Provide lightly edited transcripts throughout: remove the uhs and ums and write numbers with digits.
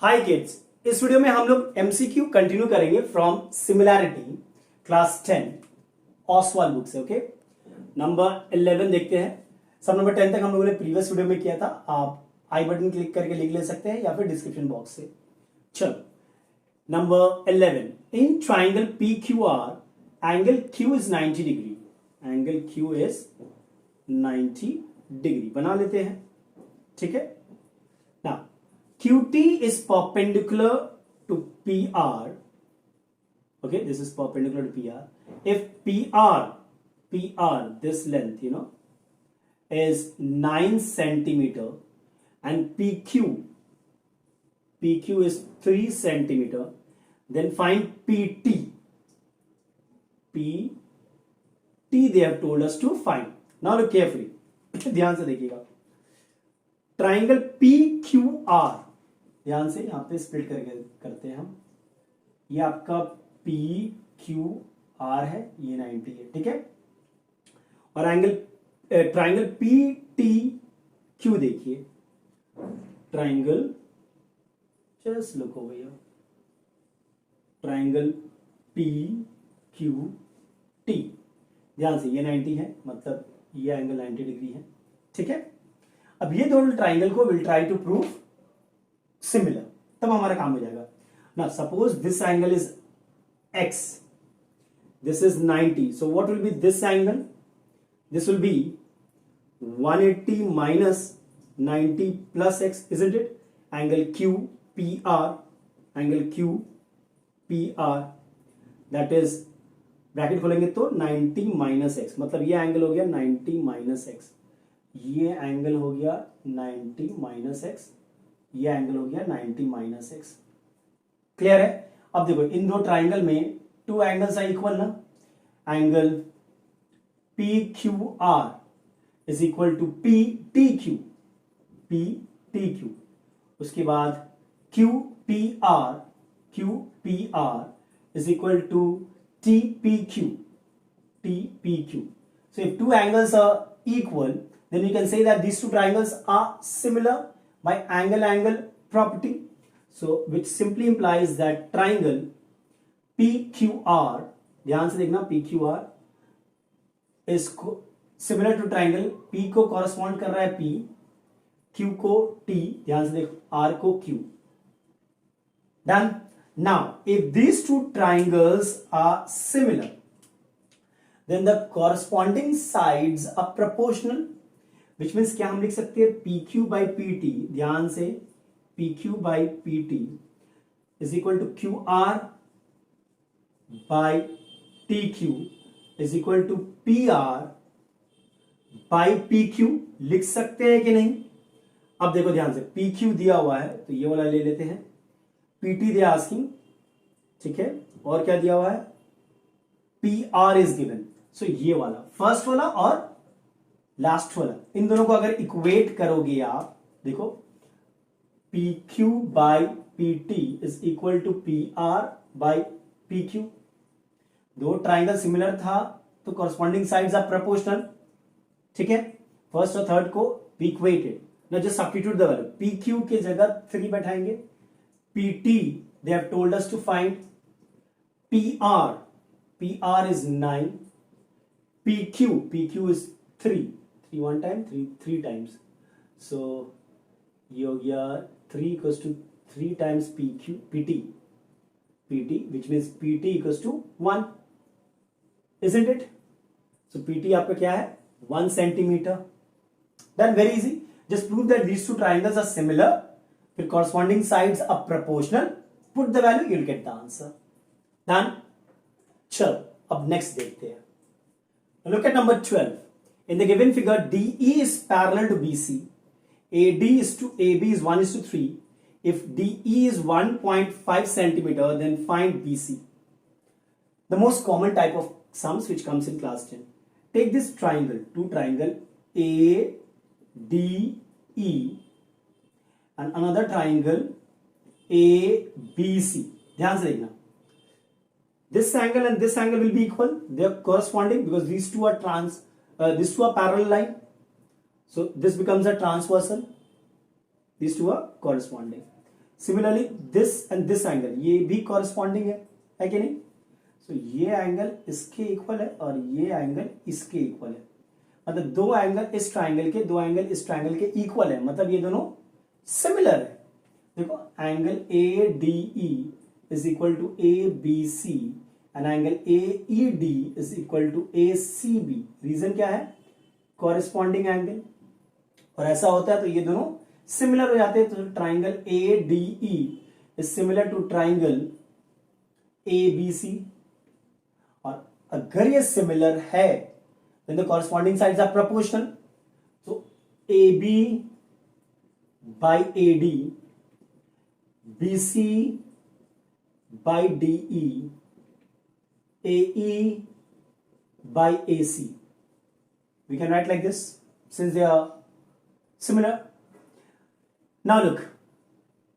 हाय kids, इस video में हम लोग एमसीक्यू कंटिन्यू करेंगे from similarity class 10 Oswaal book से। ओके, नंबर 11 देखते हैं। सब नंबर 10 तक हम लोगों ने प्रीवियस वीडियो में किया था। आप आई बटन क्लिक करके लिख ले सकते हैं या फिर डिस्क्रिप्शन बॉक्स से। चलो, number 11, in triangle P Q R angle Q is 90 degree. Angle Q is 90 degree बना लेते हैं। ठीक है ना, QT is perpendicular to PR. Okay, this is perpendicular to PR. If PR, this length, is 9 centimeter, and PQ is 3 centimeter, then find PT. PT they have told us to find. Now look carefully. ध्यान से देखिएगा। Triangle PQR, ध्यान से यहां पे split करते हैं हम। ये आपका PQR है, ये 90 है। ठीक है, और ट्राइंगल PTQ देखिए। Triangle just look over here, triangle PQT, ध्यान से ये 90 है, मतलब ये एंगल 90 डिग्री है। ठीक है, अब ये दोनों ट्राइंगल को will try to prove similar, तब हमारा काम हो जाएगा ना। Suppose this angle is x, this is 90, so what will be this angle? This will be 180 minus 90 plus x, isn't it? Angle QPR, angle QPR, that is bracket खोलेंगे तो 90 minus x, मतलब ये एंगल हो गया 90 minus x, ये angle हो गया 90 minus x, ये एंगल हो गया 90 माइनस x। क्लियर है? अब देखो, इन दो ट्राइंगल में टू एंगल्स आर इक्वल ना। Angle PQR is equal to PTQ, उसके बाद QPR is equal to TPQ। So if two angles are equal, then you can say that these two triangles are similar by angle-angle property. So which simply implies that triangle PQR, ध्यान से देखना, PQR is similar to triangle P को correspond कर रहा है P, Q को T, ध्यान से देखो, R को Q। Done? Now, if these two triangles are similar, then the corresponding sides are proportional, which means क्या हम लिख सकते हैं? PQ by PT, ध्यान से, PQ by PT is equal to QR by TQ is equal to PR by PQ। लिख सकते हैं कि नहीं? अब देखो ध्यान से, PQ दिया हुआ है तो ये वाला ले लेते हैं, PT दे आस्किंग, ठीक है, और क्या दिया हुआ है? PR is given, सो ये वाला फर्स्ट वाला और लास्ट वाला, इन दोनों को अगर इक्वेट करोगे आप, देखो PQ by PT is equal to PR by PQ। दो ट्राइंगल सिमिलर था तो कॉरस्पॉन्डिंग साइड्स आर प्रोपोर्शनल। ठीक है, फर्स्ट और थर्ड को we equated. Now just substitute the value. PQ के जगह 3 बैठाएंगे, PT they have told us to find PR is 9, PQ is 3 one time, 3 times, so ये हो गया 3 equals to 3 times PT, which means PT equals to 1, isn't it? So PT आपका क्या है? 1 centimeter. Then very easy, just prove that these two triangles are similar, फिर corresponding sides are proportional, put the value, you'll get the answer. Done? चलो, अब next देखते हैं। Look at number 12. In the given figure, DE is parallel to BC. AD is to AB is 1:3. If DE is 1.5 centimeter, then find BC. The most common type of sums which comes in class 10. Take this triangle, two triangle ADE and another triangle ABC. ध्यान से देखना, this angle and this angle will be equal, they are corresponding because these two are parallel line, so this becomes a transversal, these two are corresponding. Similarly this and this angle ये भी corresponding है कि नहीं? सो ये angle इसके equal है और ये एंगल इसके इक्वल है, मतलब दो एंगल इस ट्राइंगल के, दो एंगल इस ट्राइंगल के इक्वल है, मतलब ये दोनों सिमिलर है। देखो angle A D E is equal to A B C and angle A E D is equal to A C B. Reason क्या है? कॉरेस्पॉन्डिंग एंगल, और ऐसा होता है तो ये दोनों सिमिलर हो जाते हैं। तो triangle A D E is similar to triangle A B C, और अगर ये सिमिलर है then the corresponding sides are proportional. So AB by AD, BC by DE, AE by AC. We can write like this since they are similar. Now look,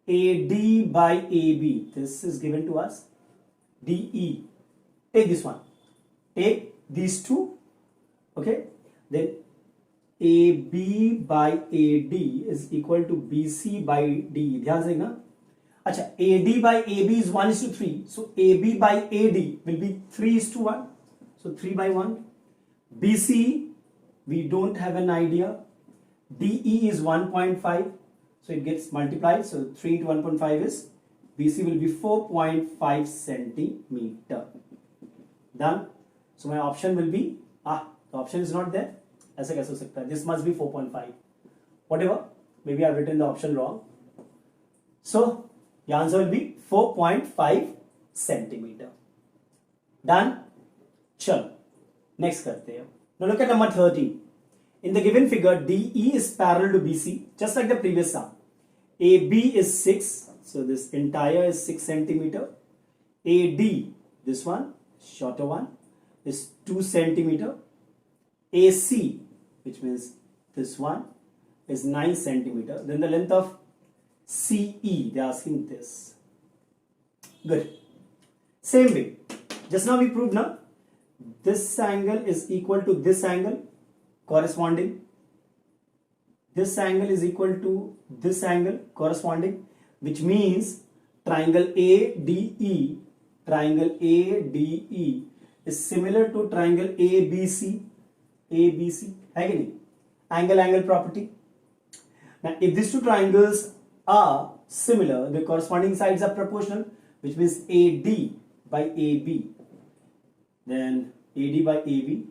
AD by AB, this is given to us. DE, take this one, take these two. Okay, then AB by AD is equal to BC by DE. ध्यान से देखना। अच्छा, AD by AB is 1:3, so AB by AD will be 3:1, so 3/1. BC we don't have an idea. DE is 1.5, so it gets multiplied, so 3 into 1.5 is BC will be 4.5 centimeter. Done. So my option will be the option is not there. ऐसे कैसे हो सकता है? This must be 4.5. Whatever, maybe I've written the option wrong. So the answer will be 4.5 centimeter. Done. चलो next करते हैं. Now look at number 13. In the given figure, DE is parallel to BC, just like the previous sum. AB is 6, so this entire is 6 centimeter. AD, this one, shorter one, is 2 centimeter. AC, which means this one, is 9 centimeter. Then the length of CE, they are asking this. Good. Same way, just now we proved now, this angle is equal to this angle, corresponding. This angle is equal to this angle, corresponding, which means triangle ADE, triangle ADE is similar to triangle ABC. ABC है कि नहीं? Angle angle property. Now if these two triangles are similar, the corresponding sides are proportional, which means AD by AB, then AD by AB,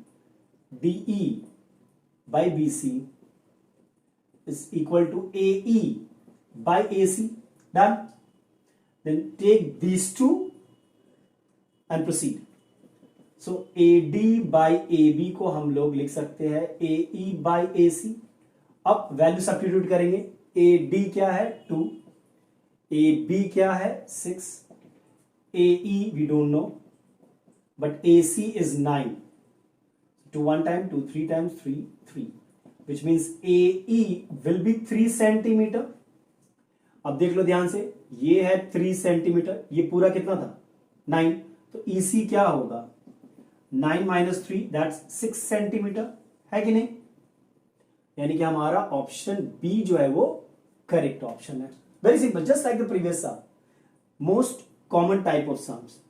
DE by BC is equal to AE by AC. Done. Then take these two and proceed. So AD by AB को हम लोग लिख सकते हैं AE by AC. अब value substitute करेंगे. AD क्या है? 2. AB क्या है? 6. AE we don't know, but AC is 9. 2 1 time, 2 3 times, 3 3, which means AE will be 3 centimeter. अब देख लो ध्यान से, ये है 3 सेंटीमीटर, ये पूरा कितना था? 9. तो EC क्या होगा? 9 minus 3, that's 6 सेंटीमीटर, है कि नहीं? यानी कि हमारा ऑप्शन बी जो है वो करेक्ट ऑप्शन है. Very simple, just like the previous sum, most common type of sums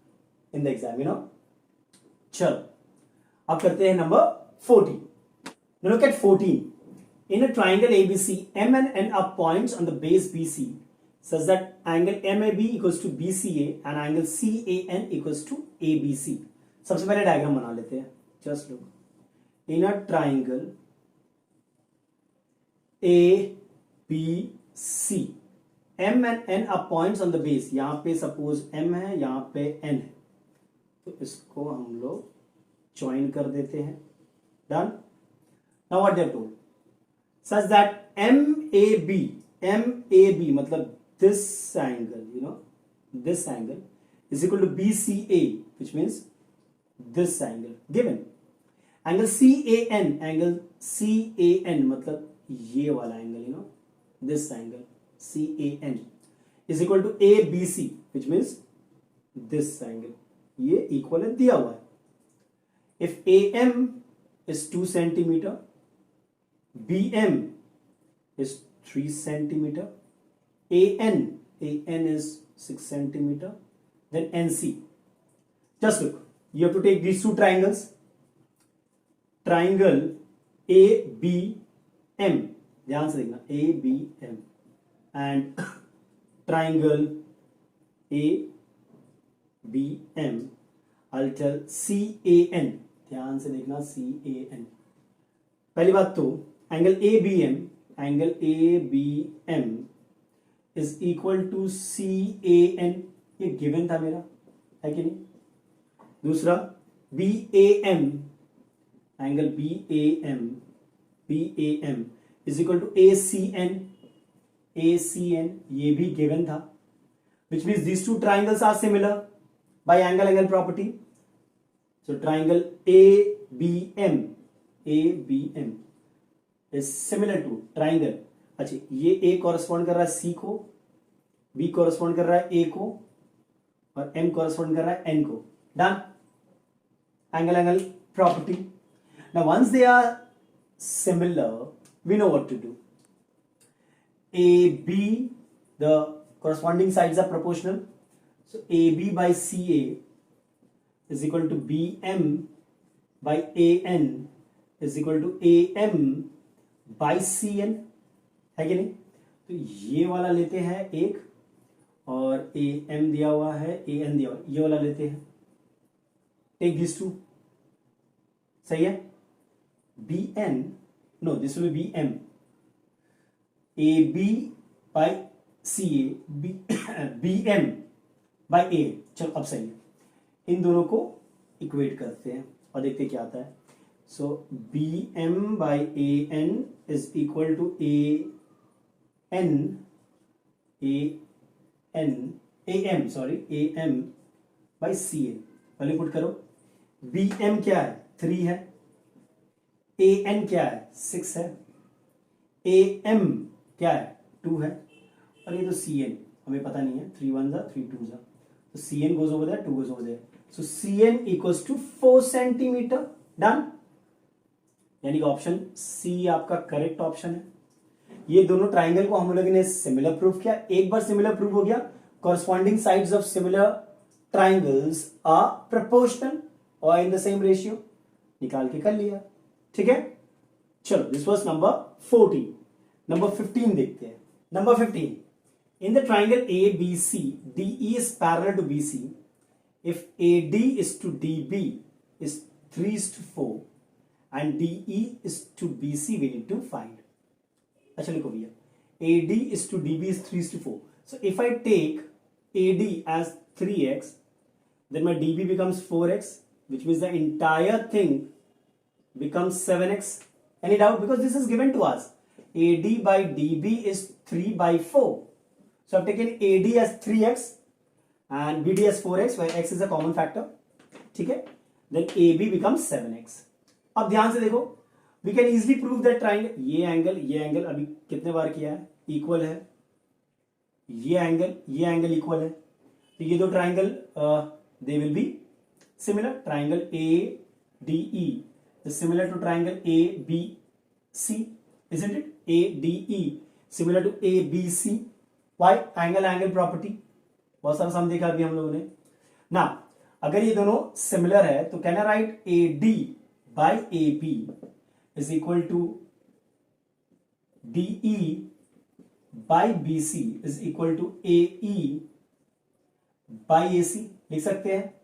in the exam, you know. चलो अब करते हैं number 14. Now look at 14. In a triangle ABC, M and N are points on the base BC such that angle MAB equals to BCA and angle CAN equals to ABC. सबसे पहले diagram बना लेते हैं. Just look, in a triangle ABC, M and N are points on the base. यहां पे suppose M है, यहां पे N है, तो इसको हम लोग ज्वाइन कर देते हैं. Done. Now what they have told, such that MAB मतलब this angle, you know, this angle is equal to BCA, which means this angle given. Angle CAN मतलब ये वाला angle, you no, this angle CAN is equal to ABC, which means this angle. ये equal दिया हुआ है. If AM is 2 centimeter, BM is 3 centimeter, AN AN is 6 centimeter. Then NC. Just look, you have to take these two triangles. Triangle ABM, ध्यान से देखना, ABM and triangle ABM. I'll tell CAN, ध्यान से देखना, CAN. पहली बात तो angle ABM is equal to CAN, ये गिवन था मेरा, है कि नहीं. दूसरा BAM, angle BAM is equal to ACN, ये भी गिवन था, which means these two triangles are similar by angle property. So triangle ABM is similar to triangle. अच्छा, ये A correspond कर रहा है C को, B correspond कर रहा है A को, और M correspond कर रहा है N को. Done. Angle property. Now once they are similar, we know what to do. AB, the corresponding sides are proportional. So AB by CA is equal to BM by AN is equal to AM by CN, है कि नहीं. तो ये वाला लेते हैं एक, और AM दिया हुआ है, AN दिया हुआ है, ये वाला लेते हैं. टेक दिस टू, सही है. BN, no, this will be BM. AB by CA, BM by A. चलो अब सही है. इन दोनों को इक्वेट करते हैं और देखते हैं क्या आता है. सो BM by AN is equal to AM by CN. पहले पुट करो. BM क्या है, 3 है. AN क्या है, 6 है. AM क्या है, 2 है. और ये तो CN हमें पता नहीं है, 3 1 3 2 जा. तो CN goes over there, 2 goes over there. So CN equals to 4 centimeter. Done. यानी कि ऑप्शन C आपका करेक्ट ऑप्शन है. ये दोनों ट्राइंगल को हम लोगों ने सिमिलर प्रूव किया. एक बार सिमिलर प्रूव हो गया, corresponding sides of similar triangles are proportional और इन द सेम रेशियो. निकाल के कर लिया. ठीक है, चलो दिस वाज नंबर 14. नंबर 15 देखते हैं. Number 15, in the triangle ABC, DE is parallel to BC. If AD is to DB is 3:4 and DE is to BC, we need to find. अच्छा लिखो भैया, AD is to DB is 3:4. So if I take AD as 3x, then my DB becomes 4x, which means the entire thing becomes 7x. Any doubt? Because this is given to us. AD by DB is 3 by 4. So I've taken AD as 3x and BD as 4x, where x is a common factor. ठीक है, then AB becomes 7x. अब ध्यान से देखो, we can easily prove that triangle, ये angle अभी कितने बार किया है, इक्वल है. ये एंगल इक्वल है. तो ये दो triangle they will be similar. Triangle ADE is similar to triangle ABC, isn't it? ADE similar to ABC. Why? Angle property. बहुत सारा सम देखा अभी हम लोगों ने. ना अगर ये दोनों सिमिलर है तो can I right AD by AB is equal to DE by BC is equal to AE by AC. लिख सकते हैं,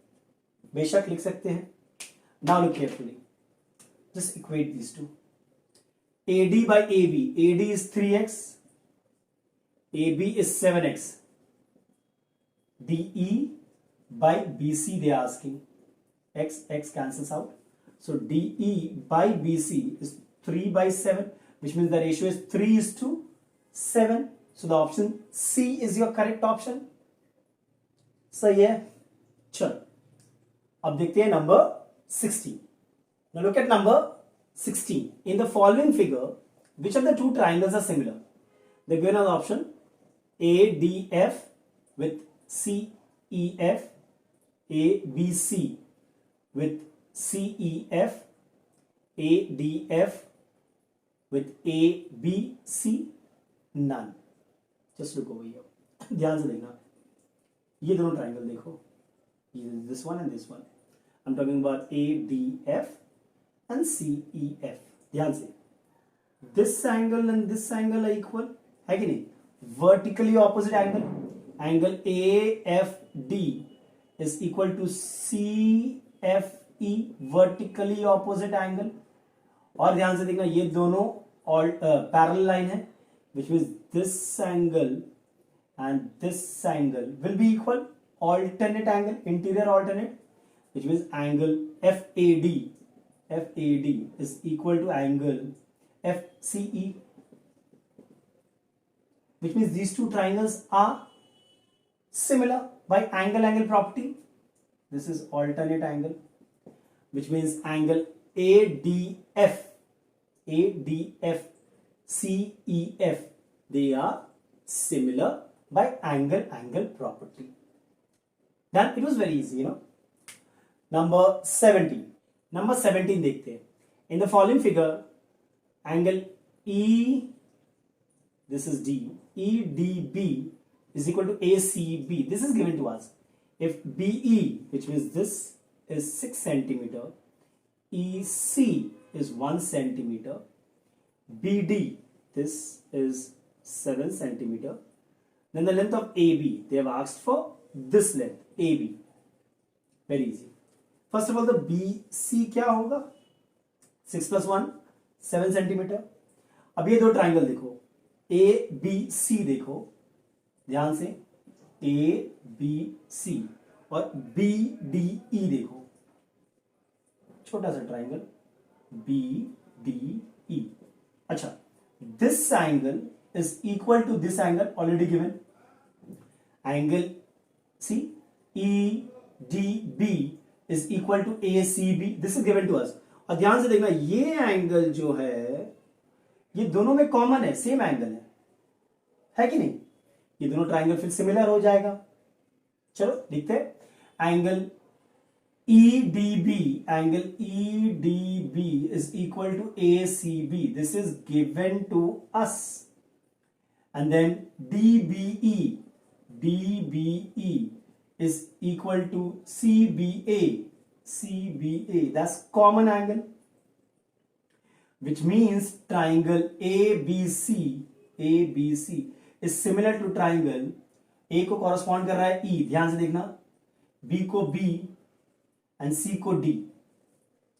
बेशक लिख सकते हैं. Now look carefully. Just equate these two. AD by AB. AD is 3x. AB is 7x. DE by BC they are asking. X cancels out. So DE by BC is 3 by 7, which means the ratio is 3:7. So the option C is your correct option. सही है. चलो अब देखते हैं number 16. Now look at number 16. In the following figure, which of the two triangles are similar? The given as option ADF with CEF, ABC with CEF, ADF with ABC, none. Just look over here. ध्यान से देखना, ये दोनों triangle देखो, this one and this one, I am talking about A D F and C E F. ध्यान से, this angle and this angle are equal, है कि नहीं? Vertically opposite angle, angle A F D is equal to C F E, vertically opposite angle. और ध्यान से देखना, ये दोनों पैरेलल लाइन है, which means this angle and this angle will be equal, alternate angle, interior alternate, which means angle FAD is equal to angle FCE, which means these two triangles are similar by angle property. This is alternate angle, which means angle ADF CEF, they are similar by angle property. Then it was very easy, you know. Number 17 देखते हैं. In the following figure, angle E, this is D, EDB is equal to ACB. This is given to us. If BE, which means this is 6 centimeter, EC is 1 centimeter, BD, this is 7 centimeter, then the length of AB, they have asked for this length, AB. Very easy. First of all, the BC क्या होगा? 6 plus 1, 7 centimeter. अब ये दो triangle देखो, ABC देखो, ध्यान से, ABC और BDE देखो, छोटा सा ट्राइंगल BDE. अच्छा, this angle is equal to this angle already given. Angle see EDB is equal to ACB. This is given to us. और ध्यान से देखना, ये एंगल जो है ये दोनों में कॉमन है, सेम एंगल है कि नहीं? ये दोनों ट्राइंगल फिर सिमिलर हो जाएगा. चलो देखते हैं. Angle EDB is equal to ACB. This is given to us. And then DBE is equal to CBA. That's common angle. Which means triangle ABC is similar to triangle A को correspond कर रहा है E. ध्यान से देखना, B को B and C को D,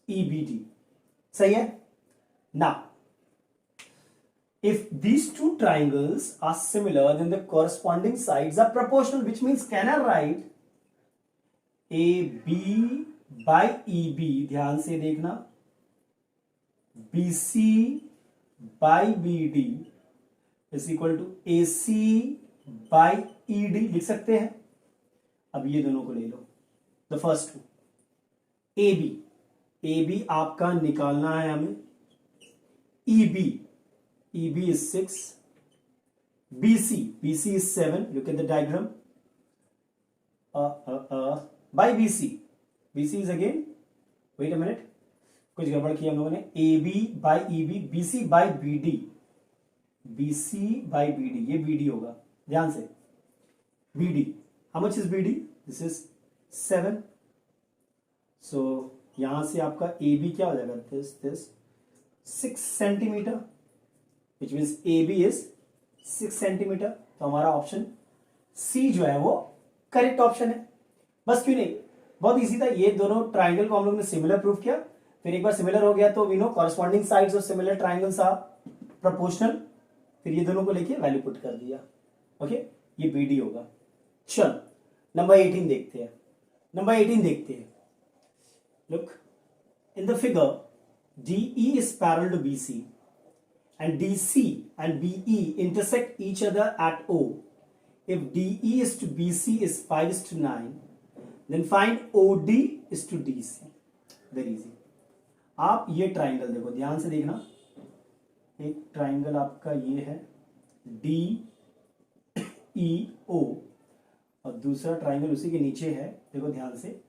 EBD. सही है? Now, if these two triangles are similar, then the corresponding sides are proportional, which means can I write AB by EB, ध्यान से देखना, BC by BD is equal to AC by ED. लिख सकते हैं. अब ये दोनों को ले लो, the first two. AB आपका निकालना है हमें. EB is 6. BC is 7. Look at the diagram. By BC is again, wait a minute, कुछ गड़बड़ किया हम लोगों ने. AB by EB, BC by BD, ये BD होगा. ध्यान से, BD, how much is BD? This is 7. So यहां से आपका AB क्या हो जाएगा? this 6 centimetre, which means AB is 6 centimetre. तो हमारा ऑप्शन C जो है वो करेक्ट ऑप्शन है. बस क्यों नहीं, बहुत इजी था. ये दोनों ट्राइंगल को हम लोग ने सिमिलर प्रूफ किया. फिर एक बार सिमिलर हो गया तो we know corresponding sides of similar triangles are proportional. फिर ये दोनों को लेके वैल्यू पुट कर दिया. ओके, ये BD होगा. चल नंबर 18 देखते हैं. Look, in the figure, DE is parallel to BC and DC and BE intersect each other at O. If DE is to BC is 5:9, then find OD is to DC. Very easy. आप ये triangle देखो, ध्यान से देखना. एक triangle आपका ये है DEO और दूसरा ट्राइंगल उसी के नीचे है. देखो ध्यान से,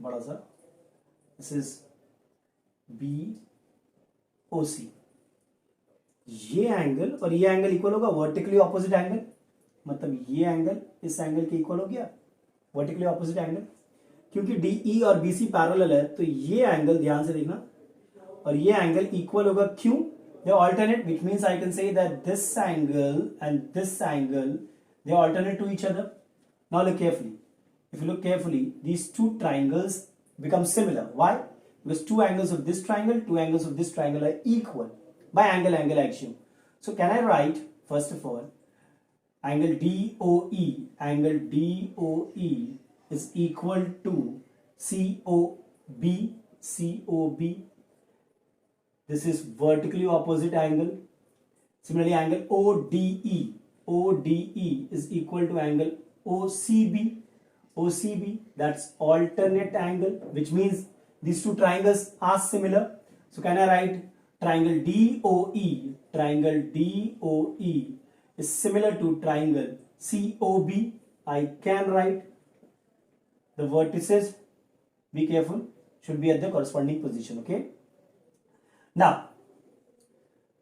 बड़ा सा. This is BOC. ये एंगल और ये एंगल इक्वल होगा, वर्टिकली ऑपोजिट एंगल. मतलब ये एंगल इस एंगल के इक्वल हो गया, वर्टिकली ऑपोजिट एंगल, क्योंकि DE और BC पैरेलल है तो ये एंगल ध्यान से देखना और ये एंगल इक्वल होगा, क्यों? दे alternate, which means I can say that this angle and this angle they alternate to each other. Now look carefully. If you look carefully, these two triangles become similar. Why? Because two angles of this triangle, two angles of this triangle are equal by angle axiom. So can I write first of all angle DOE is equal to COB. This is vertically opposite angle. Similarly, angle ODE is equal to angle OCB, that's alternate angle, which means these two triangles are similar. So can I write triangle DOE is similar to triangle COB. I can write the vertices, be careful, should be at the corresponding position. Okay, now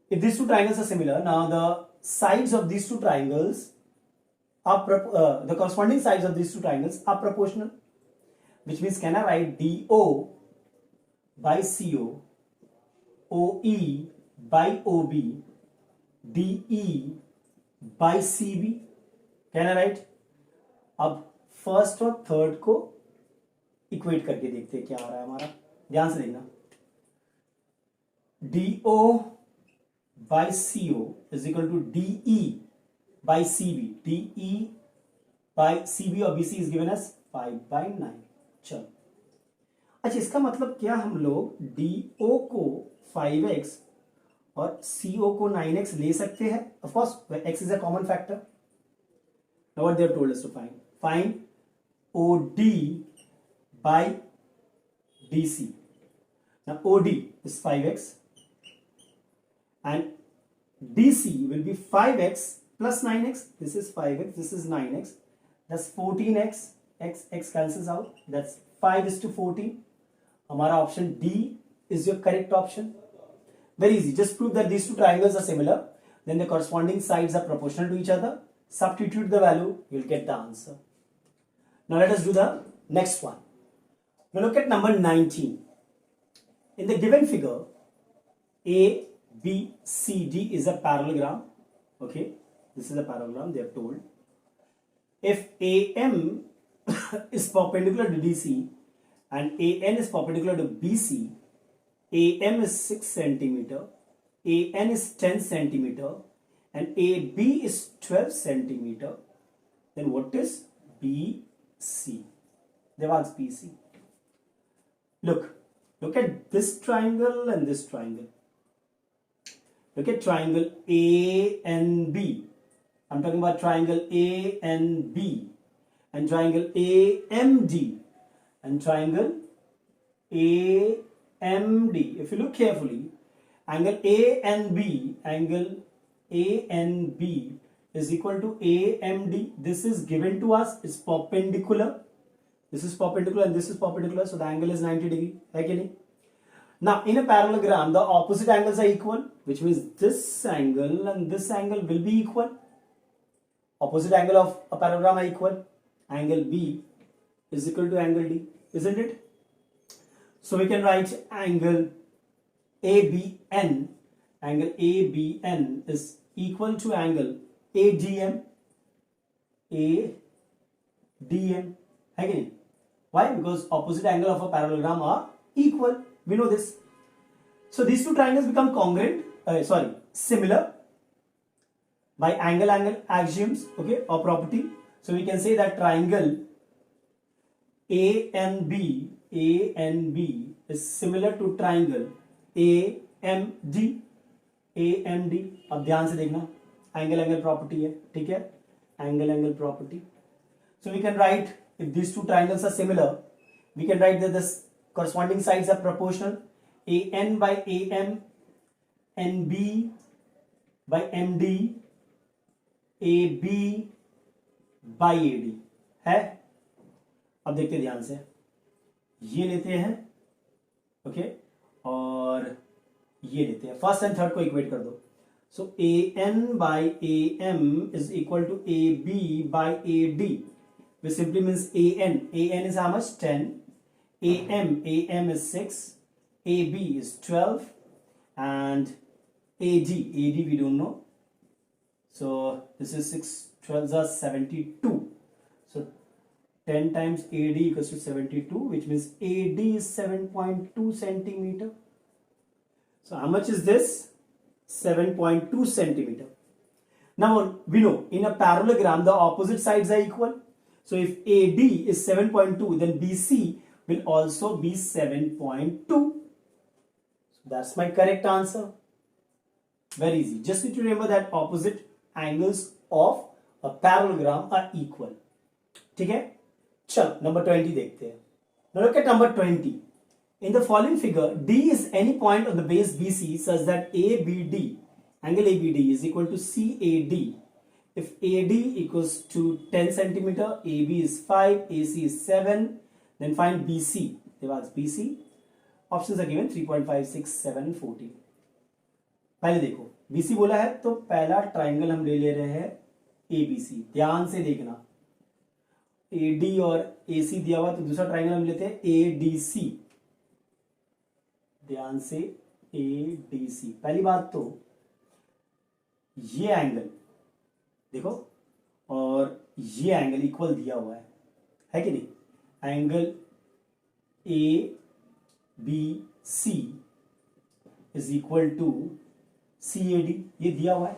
if these two triangles are similar, now the sides of these two triangles are the corresponding sides of these two triangles are proportional, which means can I write DO by CO, OE by OB, DE by CB? Can I write? अब first और third को equate करके देखते हैं क्या आ रहा है हमारा, ध्यान से देखना. DO by CO is equal to DE by CB. DE by CB और BC is given as 5/9. चलो, अच्छा इसका मतलब क्या हम लोग DO को 5x और CO को 9x ले सकते हैं? Of course, x is a common factor. Now what they have told us to find? Find OD by DC. Now OD is 5x and DC will be 5x plus 9x. This is 5x, this is 9x. That's 14x. X cancels out. That's 5:14. हमारा option D is your correct option. Very easy. Just prove that these two triangles are similar. Then the corresponding sides are proportional to each other. Substitute the value, you'll get the answer. Now let us do the next one. Now look at number 19. In the given figure, ABCD is a parallelogram. Okay, this is a parallelogram they have told. If AM is perpendicular to DC and AN is perpendicular to BC, AM is 6 centimeter, AN is 10 centimeter, and AB is 12 centimeter, then what is BC? They've asked BC. Look at this triangle and this triangle. Look at triangle ANB. I'm talking about triangle ANB and triangle AMD and triangle AMD. If you look carefully, angle ANB is equal to AMD. This is given to us, it's perpendicular. This is perpendicular and this is perpendicular, so the angle is 90 degree. है कि नहीं? Now in a parallelogram, the opposite angles are equal, which means this angle and this angle will be equal. Opposite angle of a parallelogram are equal. Angle B is equal to angle D, isn't it? So we can write angle ABN. Angle ABN is equal to angle ADM. ADM. Again, why? Because opposite angle of a parallelogram are equal. We know this. So these two triangles become congruent, similar by angle axioms, okay, or property. So we can say that triangle ANB is similar to triangle AMD. अब ध्यान से देखना, angle property है, ठीक है, angle property. So we can write, if these two triangles are similar, we can write that the corresponding sides are proportional. AN by AM, NB by MD, AB by AD है. अब देखते हैं ध्यान से, ये लेते हैं, ओके, और ये लेते हैं, फर्स्ट एंड थर्ड को इक्वेट कर दो. So AN by AM is equal to AB by AD, which simply means AN is how much? 10. AM is 6. AB is 12. And AD we don't know. So this is 6 12s are 72. So 10 times AD equals to 72, which means AD is 7.2 centimeter. So how much is this? 7.2 centimeter. Now we know in a parallelogram the opposite sides are equal. So if AD is 7.2, then BC will also be 7.2. So that's my correct answer. Very easy. Just need to remember that opposite angles of a parallelogram are equal. ठीक है? चलो number 20 देखते हैं. Now look at number 20. In the following figure, D is any point on the base BC such that ABD, angle ABD is equal to CAD. If AD equals to 10 centimeter, AB is 5, AC is 7, then find BC. They've asked BC. Options are given 3.5, 6, 7, 14. पहले देखो BC बोला है तो पहला triangle हम ले ले रहे हैं ABC. ध्यान से देखना, AD और AC दिया हुआ तो दूसरा ट्राइंगल हम लेते हैं ADC. ध्यान से ADC. पहली बात तो ये एंगल देखो और ये एंगल इक्वल दिया हुआ है कि नहीं? Angle ABC is equal to CAD, ये दिया हुआ है.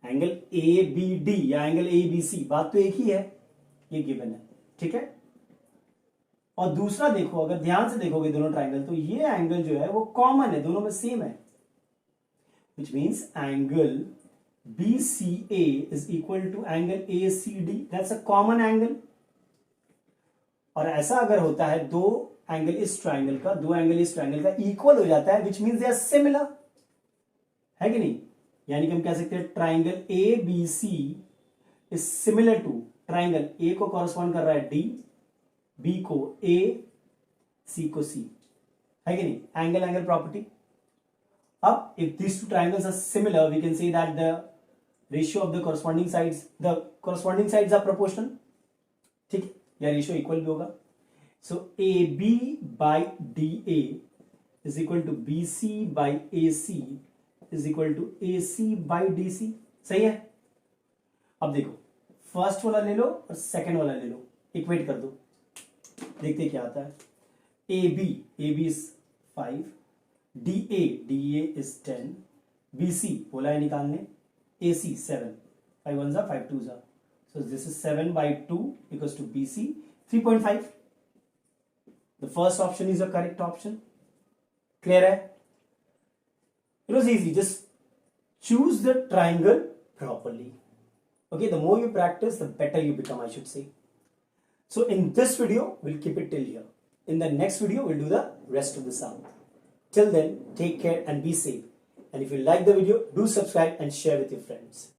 एंगल ABD या एंगल ABC, बात तो एक ही है, ये गिवन है. ठीक है. और दूसरा देखो, अगर ध्यान से देखोगे दोनों ट्राइंगल तो ये एंगल जो है वो कॉमन है, दोनों में सेम है, which means angle BCA is equal to angle ACD. That's a common angle. और ऐसा अगर होता है दो एंगल इस ट्राइंगल का, दो एंगल इस ट्राइंगल का इक्वल हो जाता है, which means they are similar, है कि नहीं? यानी कि हम कह सकते हैं triangle ABC is similar to triangle A को कॉरस्पॉन्ड कर रहा है D, B को A, C को C, है कि नहीं? Angle angle property. अब if these two triangles are similar, we can say that the ratio of the corresponding sides are proportional. ठीक है, या रेशियो इक्वल भी होगा. सो AB by DA is equal to BC by AC is equal to AC by DC. सही है. अब देखो first वाला ले लो और सेकंड वाला ले लो, इक्वेट कर दो, देखते क्या आता है. AB is 5, DA is 10, BC बोला है निकालने, AC 7, 5 1s are 5 2s are, so this is 7 by 2 equals to BC 3.5. The first option is the correct option. Clear है? It was easy. Just choose the triangle properly. Okay, the more you practice, the better you become, I should say. So in this video, we'll keep it till here. In the next video, we'll do the rest of the sum. Till then, take care and be safe. And if you like the video, do subscribe and share with your friends.